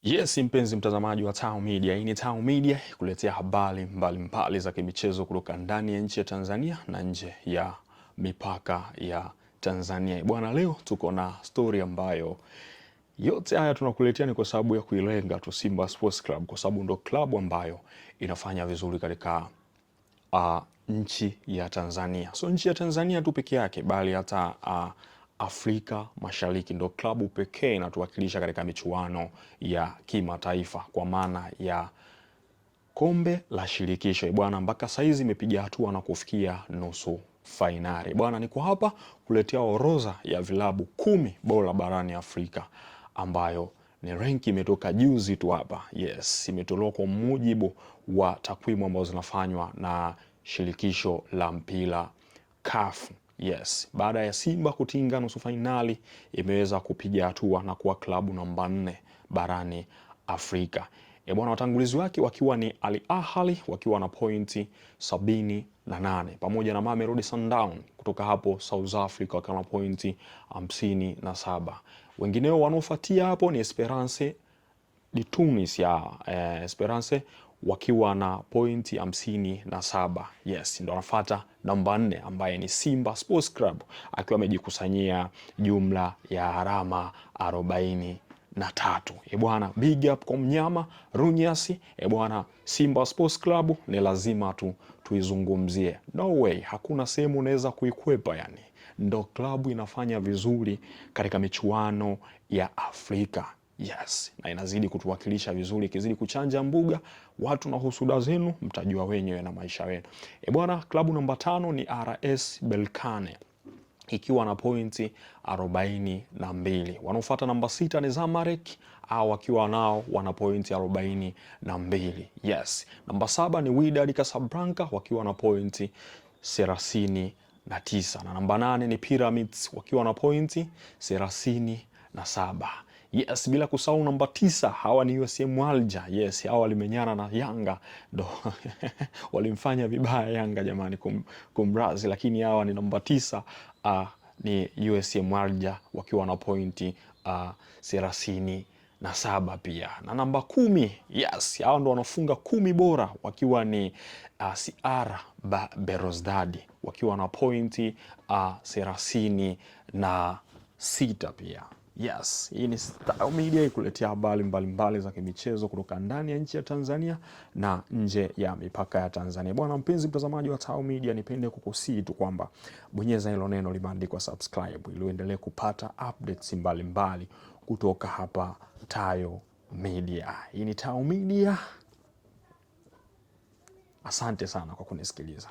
Yes, mpenzi mtazamaji wa Tao Media. Hii ni Tao Media kuletea habari mbalimbali za kimichezo kutoka ndani ya nchi ya Tanzania na nje ya mipaka ya Tanzania. Bwana, leo tuko na story ambayo yote haya tunakuletea ni kwa sababu ya kuilenga tu Simba Sports Club, kwa sababu ndo klabu ambayo inafanya vizuri katika nchi ya Tanzania. So nchi ya Tanzania tu peke yake, bali hata Afrika Mashariki ndo klabu pekee inatuwakilisha katika michuano ya kimataifa kwa maana ya kombe la shirikisho bwana. Mpaka saizi imepiga hatua na kufikia nusu fainali bwana. Niko hapa kuletea orodha ya vilabu 10 bora barani Afrika ambayo ni ranki imetoka juzi tu hapa. Yes, imetolewa kwa mujibu wa takwimu ambazo zinafanywa na shirikisho la mpira CAF. Yes, baada ya Simba kutinga nusu fainali imeweza kupiga hatua na kuwa klabu namba 4 barani Afrika. Bwana, watangulizi wake wakiwa ni Al Ahly wakiwa na pointi 78 pamoja na Mamelodi Sundowns kutoka hapo South Africa wakiwa na pointi 57. Wengineo wanaofuatia hapo ni Esperance de Tunis ya Esperance wakiwa na pointi 57. Yes, ndo anafuata namba 4 ambaye ni Simba Sports Club akiwa amejikusanyia jumla ya alama 43. Bwana, big up kwa mnyama Runyasi. Bwana, Simba Sports Club ni lazima tuizungumzie. No way, hakuna sehemu unaweza kuikwepa yani. Ndo klabu inafanya vizuri katika michuano ya Afrika. Yes, na inazidi kutuwakilisha vizuri, ikizidi kuchanja mbuga watu na husuda zenu mtajua wenyewe na maisha yenu. Bwana, klabu namba 5 ni RS Berkane ikiwa na pointi 42. Wanaofuata namba 6 ni Zamalek au wakiwa nao wana pointi 42. Yes, namba 7 ni Wydad Casablanca wakiwa na pointi 39 na namba 8 ni Pyramids wakiwa na pointi 37. Yes, bila kusahau namba 9 hawa ni USM Alger. Yes, hawa walimenyana na Yanga ndo walimfanya vibaya Yanga jamani, kumrazi, lakini hawa ni namba 9 ni USM Alger wakiwa na pointi 37 pia. Na namba 10, yes, hao ndo wanafunga 10 bora wakiwa ni CR Belouizdad wakiwa na pointi 36 pia. Yes, hii ni Tao Media ikuletea habari mbalimbali za kimichezo kutoka ndani ya nchi ya Tanzania na nje ya mipaka ya Tanzania. Bwana mpenzi mtazamaji wa Tao Media, nipende kukusii tu kwamba bonyeza hilo neno limeandikwa subscribe ili uendelee kupata updates mbalimbali kutoka hapa Tao Media. Hii ni Tao Media. Asante sana kwa kunisikiliza.